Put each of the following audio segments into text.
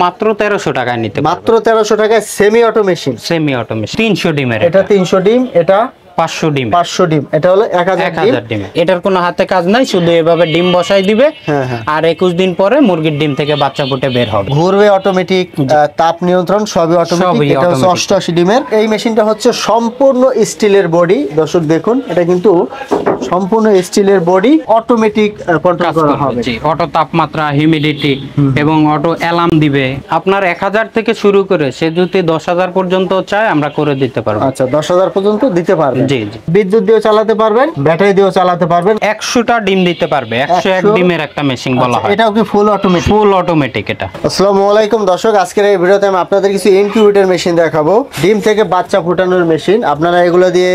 মাত্র 1300 টাকায় নিতে পারবেন। মাত্র 1300 টাকায় সেমি অটো মেশিন। 300 ডিমের। এটা 300 ডিম, এটা 500 ডিম। 500 ডিম, এটা হলো 1000 ডিম। এটার কোনো হাতে কাজ নাই, শুধু এভাবে ডিম বসাই দিবে। আর 21 দিন পরে মুরগির ডিম থেকে বাচ্চা ফুটে বের হবে। ঘুরবে অটোমেটিক, তাপ নিয়ন্ত্রণ সবই অটোমেটিক। এটা হচ্ছে 88 ডিমের। এই মেশিনটা হচ্ছে সম্পূর্ণ স্টিলের বডি। দর্শক দেখুন, এটা কিন্তু সম্পূর্ণ স্টিলের বডি, অটোমেটিক কন্ট্রোল করা হবে। জি, অটো তাপমাত্রা, হিউমিডিটি এবং অটো অ্যালার্ম দিবে। আপনার 1000 থেকে শুরু করে সে যদি 10000 পর্যন্ত চায় আমরা করে দিতে পারবো। আচ্ছা, 10000 পর্যন্ত দিতে পারবেন। জি জি। বিদ্যুৎ দিয়েও চালাতে পারবেন, ব্যাটারি দিয়েও চালাতে পারবেন। 100টা ডিম দিতে পারবে। 101 ডিমের একটা মেশিন বলা হয়। এটাও কি ফুল অটোমেটিক? ফুল অটোমেটিক এটা। আসসালামু আলাইকুম দর্শক, আজকের এই ভিডিওতে আমি আপনাদের কিছু ইনকিউবেটর মেশিন দেখাবো। ডিম থেকে বাচ্চা ফুটানোর মেশিন। আপনারা এগুলো দিয়ে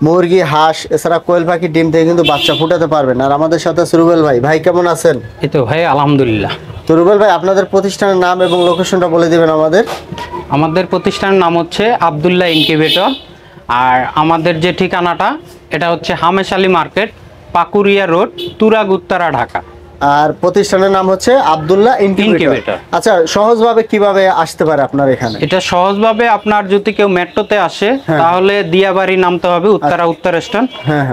মুরগি, হাঁস, এছাড়া কোয়েল পাখি ডিম থেকে কিন্তু বাচ্চা ফুটাতে পারবেন। আর আমাদের সাথে রুবেল ভাই। ভাই কেমন আছেন? এই তো ভাই, আলহামদুলিল্লাহ। তো রুবেল ভাই, আপনাদের প্রতিষ্ঠানের নাম এবং লোকেশনটা বলে দিবেন আমাদের। আমাদের প্রতিষ্ঠানের নাম হচ্ছে আব্দুল্লাহ ইনকিউবেটর। আর আমাদের যে ঠিকানাটা, এটা হচ্ছে হামেশ আলী মার্কেট, পাকুরিয়া রোড, তুরাগ, উত্তরা, ঢাকা। আর প্রতিষ্ঠানের নাম হচ্ছে আব্দুল্লাহ ইনকিউবেটর। আচ্ছা, সহজভাবে কিভাবে আসতে পারে আপনার এখানে? এটা সহজভাবে আপনার যদি কেউ মেট্রোতে আসে তাহলে দিয়াবাড়ি নামতে হবে, উত্তরা উত্তর স্টেশন।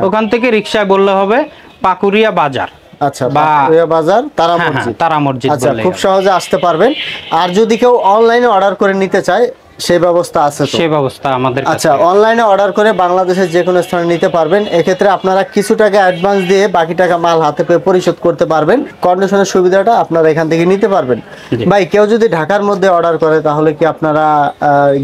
ওখান থেকে রিকশায় বললে হবে পাকুরিয়া বাজার। আচ্ছা, পাকুরিয়া বাজার, তারা মসজিদ। তারা মসজিদ। আচ্ছা, খুব সহজে আসতে পারবেন। আর যদি কেউ অনলাইনে অর্ডার করে নিতে চায় সেই ব্যবস্থা আছে তো? সেই ব্যবস্থা আমাদের কাছে। আচ্ছা, অনলাইনে অর্ডার করে বাংলাদেশের যে কোনো স্থানে নিতে পারবেন। এক্ষেত্রে আপনারা কিছু টাকা অ্যাডভান্স দিয়ে বাকি টাকা মাল হাতে পেয়ে পরিশোধ করতে পারবেন। কন্ডিশনের সুবিধাটা আপনারা এখান থেকে নিতে পারবেন। ভাই, কেউ যদি ঢাকার মধ্যে অর্ডার করে তাহলে কি আপনারা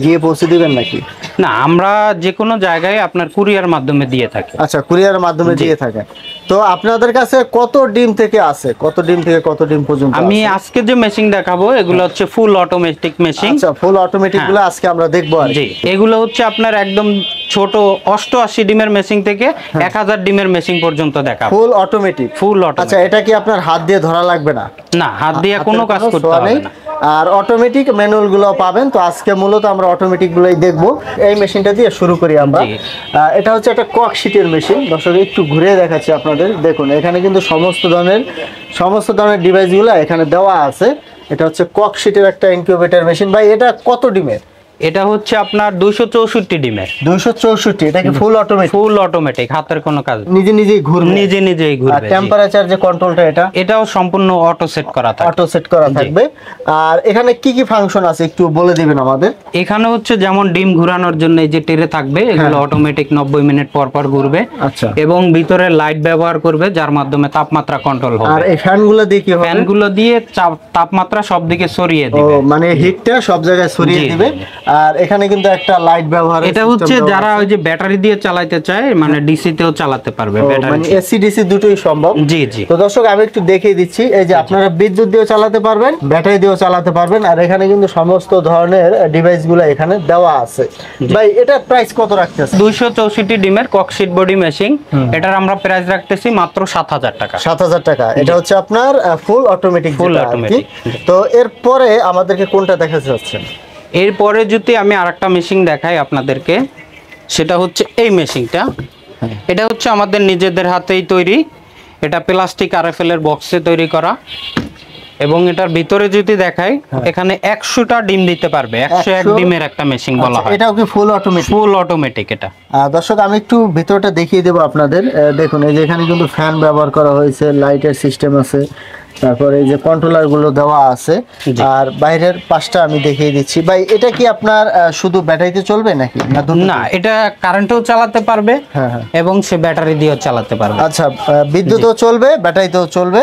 গিয়ে পৌঁছে দিবেন নাকি? না, আমরা যে কোনো জায়গায় আপনার কুরিয়ার মাধ্যমে দিয়ে থাকি। আচ্ছা, কুরিয়ার মাধ্যমে দিয়ে থাকে। তো আপনাদের কাছে কত ডিম থেকে আছে? কত ডিম থেকে কত ডিম পর্যন্ত? আমি আজকে যে মেশিন দেখাবো এগুলো হচ্ছে ফুল অটোমেটিক মেশিন। আচ্ছা, ফুল অটোমেটিক গুলো আজকে আমরা দেখবো। জি, এগুলো হচ্ছে আপনার একদম ছোট 88 ডিমের মেশিন থেকে 1000 ডিমের মেশিন পর্যন্ত দেখা। Full automatic. Full automatic. আচ্ছা, এটা কি আপনার হাত দিয়ে ধরা লাগবে না? না, হাত দিয়ে কোনো কাজ করতে হবে না। আর অটোমেটিক ম্যানুয়াল গুলো পাবেন। তো আজকে মূলত আমরা অটোমেটিক গুলোই দেখবো। এই মেশিনটা দিয়ে শুরু করি আমরা। এটা হচ্ছে একটা কক শীটের মেশিন। দর্শক একটু ঘুরে দেখাচ্ছি আপনাদের। দেখুন, এখানে কিন্তু সমস্ত ধরনের ডিভাইস গুলো এখানে দেওয়া আছে। এটা হচ্ছে কক শীটের একটা ইনকিউবেটর মেশিন। ভাই, এটা কত ডিমের? এটা হচ্ছে আপনার 264 ডিমের। 264। এটা কি ফুল অটোমেটিক? ফুল অটোমেটিক, হাতের কোনো কাজ নিজেই ঘুরবে। নিজেই ঘুরবে। টেম্পারেচার যে কন্ট্রোলটা, এটাও সম্পূর্ণ অটো সেট করা থাকবে। আর এখানে কি কি ফাংশন আছে একটু বলে দিবেন আমাদের। এখানে হচ্ছে যেমন ডিম ঘোরানোর জন্য এই যে টেরে থাকবে, এগুলো অটোমেটিক 90 মিনিট পর পর ঘুরবে। আচ্ছা। এবং ভিতরে লাইট ব্যবহার করবে যার মাধ্যমে তাপমাত্রা কন্ট্রোল হবে। আর এই ফ্যানগুলো দিয়ে কি হবে? ফ্যানগুলো দিয়ে তাপমাত্রা সব দিকে ছড়িয়ে দিবে। মানে হিটটা সব জায়গায় ছড়িয়ে দিবে। আর এখানে কিন্তু একটা লাইট ব্যবহার। এটা হচ্ছে যারা ওই যে ব্যাটারি দিয়ে চালাতে চায়, মানে ডিসি তেও চালাতে পারবে। ব্যাটারি মানে এসি ডিসি দুটোই সম্ভব। জি জি। তো দর্শক, আমি একটু দেখিয়ে দিচ্ছি। এই যে আপনারা বিদ্যুৎ দিয়েও চালাতে পারবেন, ব্যাটারি দিয়েও চালাতে পারবেন। আর এখানে কিন্তু সমস্ত ধরনের ডিভাইস গুলো এখানে দেওয়া আছে। ভাই, এটা প্রাইস কত রাখতেছে? 264 ডিমের ককশিট বডি মেশিন। এটার আমরা প্রাইস রাখতেছি মাত্র 7000 টাকা। 7000 টাকা। এটা হচ্ছে আপনার ফুল অটোমেটিক। তো এরপরে আমাদেরকে কোনটা দেখাতে চাচ্ছেন? এরপরে যদি আমি আরেকটা মেশিন দেখাই আপনাদেরকে, সেটা হচ্ছে এই মেশিনটা। এটা হচ্ছে আমাদের নিজেদের হাতেই তৈরি। এটা প্লাস্টিক RFL এর বক্সে তৈরি করা। এবং এটার ভিতরে যদি দেখাই, এখানে 100টা ডিম দিতে পারবে। 101 ডিমের একটা মেশিন বলা হয়। এটাও কি ফুল অটোমেটিক? ফুল অটোমেটিক এটা। দর্শক, আমি একটু ভিতরটা দেখিয়ে দেবো আপনাদের। দেখুন, এই যে এখানে কিন্তু ফ্যান ব্যবহার করা হয়েছে, লাইটের সিস্টেম আছে, তারপরে এই যে কন্ট্রোলার গুলো দেওয়া আছে। আর বাইরের পাশটা আমি দেখিয়ে দিচ্ছি। ভাই, এটা কি আপনার শুধু ব্যাটারিতে চলবে নাকি? না, এটা কারেন্টেও চালাতে পারবে এবং সে ব্যাটারি দিয়েও চালাতে পারবে। আচ্ছা, বিদ্যুৎও চলবে, ব্যাটারিতেও চলবে।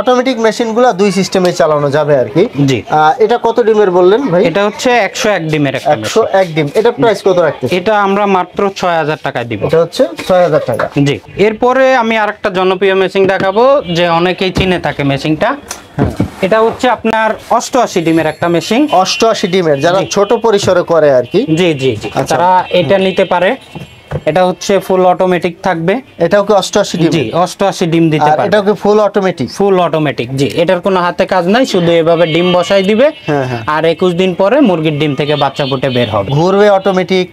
অটোমেটিক মেশিনগুলো দুই সিস্টেমে চালানো যাবে আর কি। জি। এটা কত ডিমের বললেন ভাই? এটা হচ্ছে 101 ডিমের একটা মেশিন। 101 ডিম। এটা প্রাইস কত রাখতে? এটা আমরা মাত্র 6000 টাকায় দিব। এটা হচ্ছে 6000 টাকা। জি। এরপরে আমি আরেকটা জনপ্রিয় মেশিন দেখাবো, যে অনেকেই চিনে থাকে মেশিনটা। এটা হচ্ছে আপনার 88 ডিমের একটা মেশিন। 88 ডিমের, যারা ছোট পরিসরে করে আর কি। জি জি জি, তারা এটা নিতে পারে। এটা হচ্ছে ফুল অটোমেটিক থাকবে। এটাও কি 88 ডিম? জি 88 ডিম দিতে আর পারবে। এটাও কি ফুল অটোমেটিক? ফুল অটোমেটিক, জি। এটার কোনো হাতে কাজ নাই, শুধু এভাবে ডিম বসাই দিবে। হ্যাঁ, হ্যাঁ। আর 21 দিন পরে মুরগির ডিম থেকে বাচ্চা ফুটে বের হবে। ঘুরবে অটোমেটিক,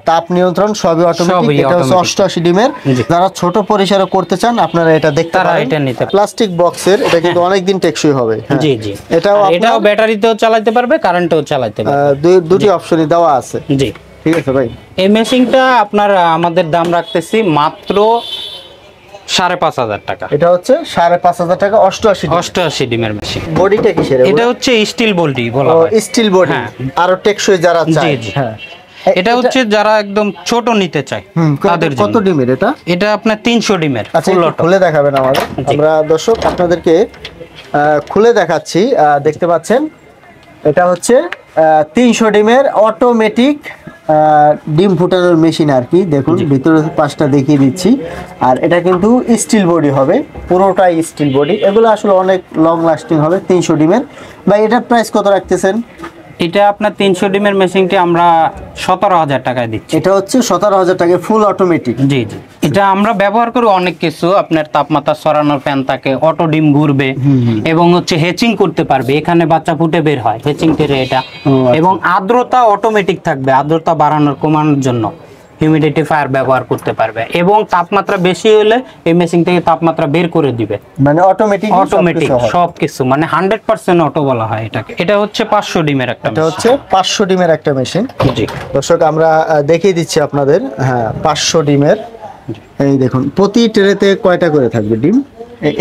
তাপ নিয়ন্ত্রণ সবই অটোমেটিক। সবই এটা হচ্ছে automatic। 88 ডিমের। জি। যারা ছোট পরিসরে করতে চান আপনারা এটা দেখতে তারা পারেন। এটা নিতে পারেন। প্লাস্টিক বক্সের, এটা কিন্তু অনেক দিন টেকসই হবে। হ্যাঁ। জি জি। এটাও আর এটাও আপনার ব্যাটারিতেও চালাতে পারবে, কারেন্টেও চালাতে পারবে। দুটি অপশনই দেওয়া আছে। জি। ঠিক আছে ভাই। এই মেশিনটা আপনার আমাদের দাম রাখতেছি মাত্র 5,500 টাকা। এটা হচ্ছে 5,500 টাকা 88 ডিম। 88 ডিমের মেশিন। বডিটা কিসের? এটা হচ্ছে স্টিল বডি বলা হয়। Steel body. হ্যাঁ। আরো টেকসই যারা চায়। জি। হ্যাঁ। এটা হচ্ছে যারা একদম ছোট নিতে চায় তাদের কত জন্য। ডিমের এটা? এটা আপনার 300 ডিমের আচ্ছা, ফুল একটু অটো। খুলে দেখাবেন আমাদের। জি। আমরা দর্শক আপনাদেরকে খুলে দেখাচ্ছি। দেখতে পাচ্ছেন এটা হচ্ছে 300 ডিমের অটোমেটিক ডিম ফুটানোর মেশিন আর কি। দেখুন ভিতরের পাশটা দেখিয়ে দিচ্ছি। আর এটা কিন্তু স্টিল বডি হবে, পুরোটাই স্টিল বডি। এগুলো আসলে অনেক লং লাস্টিং হবে। 300 ডিমের। ভাই এটার প্রাইস কত রাখতেছেন? এটা আপনার 300 ডিমের মেশিনটি আমরা 17,000 টাকায় দিচ্ছি। এটা হচ্ছে 17,000 টাকা ফুল অটোমেটিক। জি জি। এটা আমরা ব্যবহার করি অনেক কিছু। আপনার তাপমাত্রা সরানোর ফ্যান থাকে, অটো ডিম ঘুরবে এবং হচ্ছে হেচিং করতে পারবে। এখানে বাচ্চা ফুটে বের হয় হেচিং টেরে এটা। আচ্ছা। এবং আর্দ্রতা অটোমেটিক থাকবে, আর্দ্রতা বাড়ানোর কমানোর জন্য হিউমিডিফায়ার ব্যবহার করতে পারবে। এবং তাপমাত্রা বেশি হলে এই মেশিন থেকে তাপমাত্রা বের করে দিবে। মানে অটোমেটিক সবকিছু মানে 100% অটো বলা হয় এটাকে। এটা হচ্ছে 500 ডিমের একটা এটা হচ্ছে 500 ডিমের একটা মেশিন। জি। দর্শক আমরা দেখিয়ে দিচ্ছি আপনাদের। হ্যাঁ, 500 ডিমের। এই দেখুন প্রতি ট্রেতে কয়টা করে থাকবে ডিম?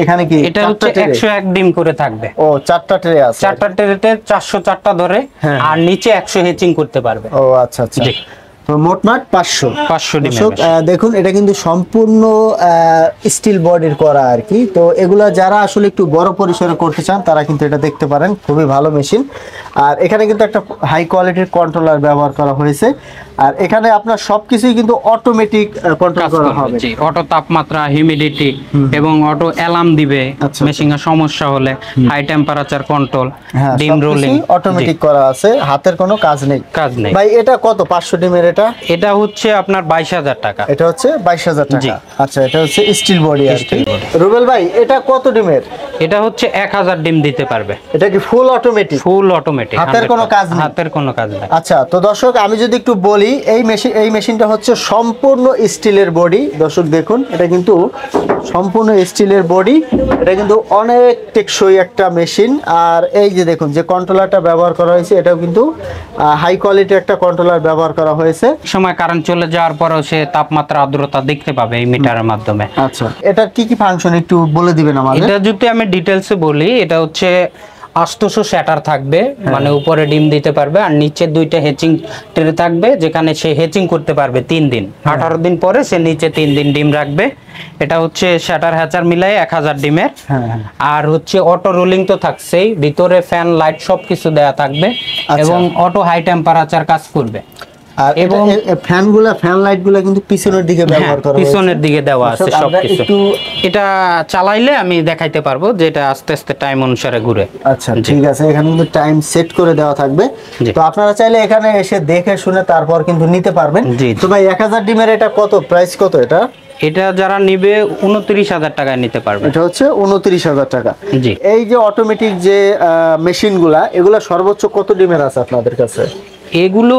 এখানে কি এটা হচ্ছে 101 ডিম করে থাকবে। ও 4টা ট্রে আছে। 4টা ট্রেতে 404টা ধরে। হ্যাঁ। আর নিচে 100 হেচিং করতে পারবে। ও আচ্ছা আচ্ছা। জি। তো মোটমাট 500 ডিমের দর্শক, মেশিন। দেখুন এটা কিন্তু সম্পূর্ণ স্টিল বডির করা আর কি। তো এগুলা যারা আসলে একটু বড় পরিসরে করতে চান তারা কিন্তু এটা দেখতে পারেন, খুবই ভালো মেশিন। আর এখানে কিন্তু একটা হাই কোয়ালিটির কন্ট্রোলার ব্যবহার করা হয়েছে। আর এখানে আপনার সবকিছুই কিন্তু অটোমেটিক কন্ট্রোল করা হবে। জি, অটো তাপমাত্রা, হিউমিডিটি এবং অটো অ্যালার্ম দিবে আচ্ছা। মেশিনের সমস্যা হলে, হাই টেম্পারেচার কন্ট্রোল, হ্যাঁ, ডিম রোলিং অটোমেটিক করা আছে, হাতের কোনো কাজ নেই। কাজ নেই। ভাই এটা কত? 500 ডিমের এটা? এটা হচ্ছে আপনার 22,000 টাকা। এটা হচ্ছে 22,000 জি। টাকা। আচ্ছা, এটা হচ্ছে স্টিল বডি আর কি। Steel body। রুবেল ভাই এটা কত ডিমের? এটা হচ্ছে 1000 ডিম দিতে পারবে। এটা কি ফুল অটোমেটিক? Full automatic. হাতের কোনো কাজ নেই? হাতের কোনো কাজ নেই। আচ্ছা, তো দর্শক আমি যদি একটু বলি, এই মেশিনটা হচ্ছে সম্পূর্ণ স্টিলের বডি। দর্শক দেখুন এটা কিন্তু সম্পূর্ণ স্টিলের বডি। এটা কিন্তু অনেক টেকসই একটা মেশিন। আর এই যে দেখুন যে কন্ট্রোলারটা ব্যবহার করা হয়েছে, এটাও কিন্তু হাই কোয়ালিটির একটা কন্ট্রোলার ব্যবহার করা হয়েছে। সময় কারেন্ট চলে যাওয়ার পরেও সে তাপমাত্রা আর্দ্রতা দেখতে পাবে এই মিটারের মাধ্যমে। আচ্ছা, এটার কি কি ফাংশন একটু বলে দিবেন আমাদের? এটা যদি আমি ডিটেলসে বলি, এটা হচ্ছে 800 শ্যাটার থাকবে, মানে উপরে ডিম দিতে পারবে। আর নিচে 2টা হেচিং ট্রে থাকবে, যেখানে সে হেচিং করতে পারবে 3 দিন। 18 দিন পরে সে নিচে 3 দিন ডিম রাখবে। এটা হচ্ছে শ্যাটার হ্যাচার মিলাই 1000 ডিমের। আর হচ্ছে অটো রোলিং তো থাকছেই, ভিতরে ফ্যান লাইট সবকিছু দেয়া থাকবে এবং অটো হাই টেম্পারেচার কাজ করবে। আর এবং ফ্যান লাইটগুলো কিন্তু পিছনের দিকে ব্যবহার করা হয়েছে। পিছনের দিকে দেওয়া আছে সবকিছু। একটু এটা চালাইলে আমি দেখাইতে পারবো যে এটা আস্তে আস্তে টাইম অনুসারে ঘুরে। আচ্ছা, ঠিক আছে। এখানে কিন্তু টাইম সেট করে দেওয়া থাকবে। তো আপনারা চাইলে এখানে এসে দেখে শুনে তারপর কিন্তু নিতে পারবেন। তো ভাই 1000 ডিমের এটা কত প্রাইস কত? এটা যারা নিবে 29,000 টাকায় নিতে পারবে। এটা হচ্ছে 29,000 টাকা। জি। এই যে অটোমেটিক যে মেশিনগুলা, এগুলা সর্বোচ্চ কত ডিমের আছে আপনাদের কাছে? এগুলো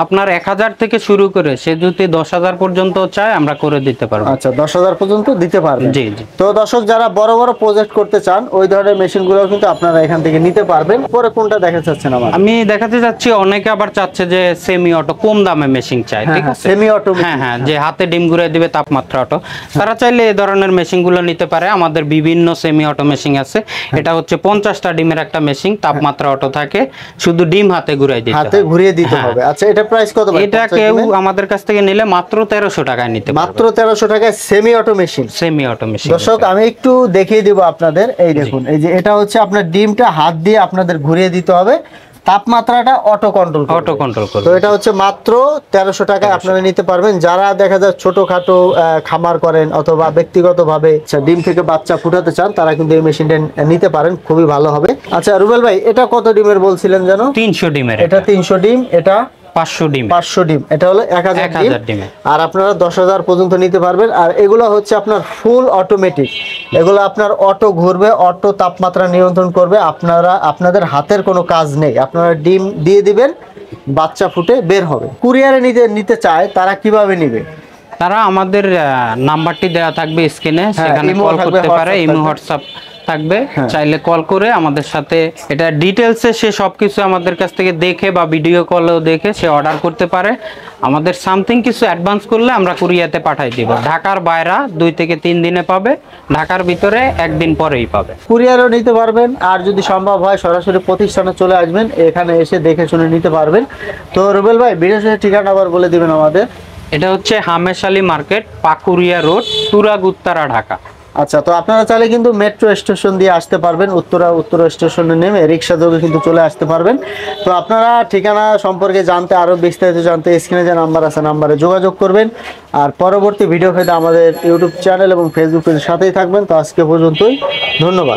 আপনার 1000 থেকে শুরু করে সে যদি 10,000 পর্যন্ত চায় আমরা করে দিতে পারবো। আচ্ছা, 10,000 পর্যন্ত দিতে পারবেন। জি জি। তো দর্শক যারা বড় বড় প্রজেক্ট করতে চান ওই ধরনের মেশিনগুলো কিন্তু আপনারা এখান থেকে নিতে পারবেন। পরে কোনটা দেখাতে চাচ্ছেন আমার? আমি দেখাতে চাচ্ছি, অনেকে আবার চাচ্ছে যে সেমি অটো কম দামে মেশিন চায়, ঠিক আছে? Semi auto. হ্যাঁ, যে হাতে ডিম ঘুরে দিবে তাপমাত্রা অটো, তারা চাইলে এই ধরনের মেশিনগুলো নিতে পারে। আমাদের বিভিন্ন সেমি অটো মেশিন আছে। এটা হচ্ছে 50টা ডিমের একটা মেশিন, তাপমাত্রা অটো থাকে, শুধু ডিম হাতে ঘুরাই দিতে হবে। হাতে ঘুরিয়ে দিতে হবে। আচ্ছা, এটা প্রাইস কত ভাই? এটা কেউ আমাদের কাছ থেকে নিলে মাত্র 1300 টাকায় নিতে পারবে। মাত্র 1300 টাকায় semi auto machine. Semi auto machine. দর্শক আমি একটু দেখিয়ে দিব আপনাদের। এই দেখুন, এই যে এটা হচ্ছে আপনার ডিমটা হাত দিয়ে আপনাদের ঘুরিয়ে দিতে হবে, তাপমাত্রাটা অটো কন্ট্রোল করবে। তো এটা হচ্ছে মাত্র 1300 টাকায় আপনারা নিতে পারবেন। যারা দেখা যায় ছোটখাটো খামার করেন অথবা ব্যক্তিগতভাবে ডিম থেকে বাচ্চা ফুটাতে চান, তারা কিন্তু এই মেশিনটা নিতে পারেন, খুবই ভালো হবে। আচ্ছা রুবেল ভাই, এটা কত ডিমের বলছিলেন যেন? 300 ডিমের। এটা 300 ডিম। এটা 500 ডিম। 500 ডিম, এটা হলো 1000 ডিম। ডিমে। আর আপনারা 10,000 পর্যন্ত নিতে পারবেন। আর এগুলো হচ্ছে আপনার ফুল অটোমেটিক, এগুলো আপনার অটো ঘুরবে, অটো তাপমাত্রা নিয়ন্ত্রণ করবে, আপনাদের হাতের কোনো কাজ নেই, আপনারা ডিম দিয়ে দিবেন, বাচ্চা ফুটে বের হবে। কুরিয়ারে নিতে চায় তারা কিভাবে নিবে? তারা আমাদের নাম্বারটি দেওয়া থাকবে স্ক্রিনে, সেখানে ইমো কল থাকবে, করতে পারে, হোয়াটসঅ্যাপ ইমো থাকবে। হোয়াটসঅ্যাপ থাকবে, চাইলে কল করে আমাদের সাথে এটা ডিটেলসে সে সবকিছু আমাদের কাছ থেকে দেখে বা ভিডিও কলেও দেখে সে অর্ডার করতে পারে। আমাদের সামথিং কিছু অ্যাডভান্স করলে আমরা কুরিয়াতে পাঠাই দিব। ঢাকার বাইরে 2 থেকে 3 দিনে পাবে, ঢাকার ভিতরে 1 দিন পরেই পাবে। কুরিয়ারও নিতে পারবেন, আর যদি সম্ভব হয় সরাসরি প্রতিষ্ঠানে চলে আসবেন, এখানে এসে দেখে শুনে নিতে পারবেন। তো রুবেল ভাই, ভিডিও শেষে ঠিকানা আবার বলে দিবেন আমাদের। এটা হচ্ছে হামেশালি মার্কেট, পাকুরিয়া রোড, তুরাগ, উত্তরা, ঢাকা। আচ্ছা, তো আপনারা চাইলে কিন্তু মেট্রো স্টেশন দিয়ে আসতে পারবেন, উত্তরা স্টেশনে নেমে রিক্সা যোগে কিন্তু চলে আসতে পারবেন। তো আপনারা ঠিকানা সম্পর্কে জানতে, আরও বিস্তারিত জানতে স্ক্রিনে যে নাম্বার আছে নাম্বারে যোগাযোগ করবেন। আর পরবর্তী ভিডিও পেতে আমাদের ইউটিউব চ্যানেল এবং ফেসবুক পেজের সাথেই থাকবেন। তো আজকে পর্যন্তই, ধন্যবাদ।